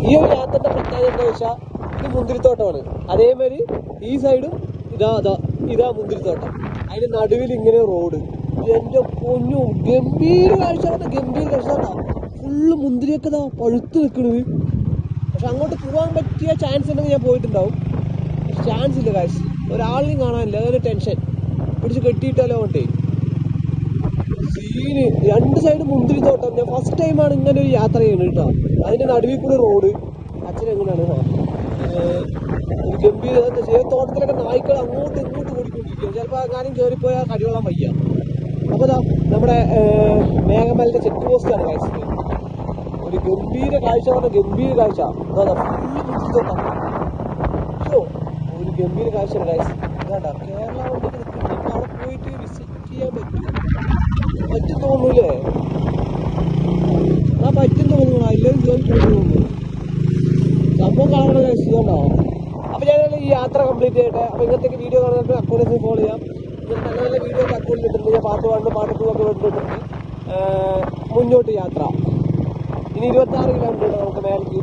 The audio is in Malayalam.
ഈ ഒരു യാത്രയുടെ പ്രത്യേകത എന്താ വെച്ചാൽ ഇത് മുന്തിരിത്തോട്ടമാണ്. അതേമാതിരി ഈ സൈഡും ഇതാ മുന്തിരിത്തോട്ടം. അതിന് നടുവിൽ ഇങ്ങനെ റോഡ്. എന്റെ പൊന്നു ഗംഭീര കാഴ്ച, ഗംഭീര കാഴ്ച. ഫുള്ള് മുന്തിരിയൊക്കെ ഇതാ പഴുത്ത് നിൽക്കണത്. പക്ഷെ അങ്ങോട്ട് പോകാൻ പറ്റിയ ചാൻസ് ഉണ്ടെങ്കിൽ ഞാൻ പോയിട്ടുണ്ടാവും. പക്ഷെ ചാൻസ് ഇല്ല കാഴ്ച, ഒരാളിനെയും കാണാനില്ല. അതൊരു ടെൻഷൻ. പിടിച്ച് കെട്ടിയിട്ടാലോ കൊണ്ടേ സീന്. രണ്ട് സൈഡ് മുന്തിരിത്തോട്ടം. ഞാൻ ഫസ്റ്റ് ടൈമാണ് ഇങ്ങനെ ഒരു യാത്ര ചെയ്യുന്നത് കേട്ടോ. അതിന്റെ നടുവിൽ കൂടി റോഡ്. അച്ഛനെങ്ങനെയാണ് ഒരു ഗംഭീര തോട്ടത്തിലൊക്കെ നായ്ക്കൾ അങ്ങോട്ടും ഇങ്ങോട്ടും ഓടിക്കൊണ്ടിരിക്കുക. ചിലപ്പോൾ കാര്യം കയറിപ്പോയാൽ കടികൊള്ളാൻ വയ്യ. അപ്പോൾ നമ്മുടെ മേഘമലിന്റെ ചെക്ക് പോസ്റ്റാണ് കാഴ്ച. ഒരു ഗംഭീര കാഴ്ച പറഞ്ഞ ഗംഭീര കാഴ്ച. ഫുള്ള് മുന്തിരിത്തോട്ടം. ഒരു ഗംഭീര കാഴ്ചയാണ് കാഴ്ച. ഇതാണ്ടാ കേരള വണ്ടിക്ക് നിൽക്കുന്നത്. നമുക്ക് അവിടെ പോയിട്ട് വിസിറ്റ് ചെയ്യാൻ പറ്റും തോന്നൂലേ? പറ്റും തോന്നുന്നു. എല്ലാവരും ജോലി തോന്നുന്നു. സംഭവം കാണുന്ന കാഴ്ച ഇതുണ്ടോ. അപ്പോൾ ഞാൻ ഈ യാത്ര കംപ്ലീറ്റ് ചെയ്യട്ടെ. അപ്പോൾ ഇങ്ങനത്തെ വീഡിയോ കാണുന്നത് അക്കൗണ്ടിൽ ഫോളോ ചെയ്യാം. നല്ല നല്ല വീഡിയോ ഒക്കെ അക്കൗണ്ടിൽ ഇട്ടിട്ടുണ്ട്. ഞാൻ പാർട്ട് 1 പാർട്ട് 2 ഒക്കെ ഇട്ടിട്ടുണ്ട്. മുന്നോട്ട് യാത്ര. ഇനി 26 കിലോമീറ്റർ നമുക്ക് മേലേക്ക്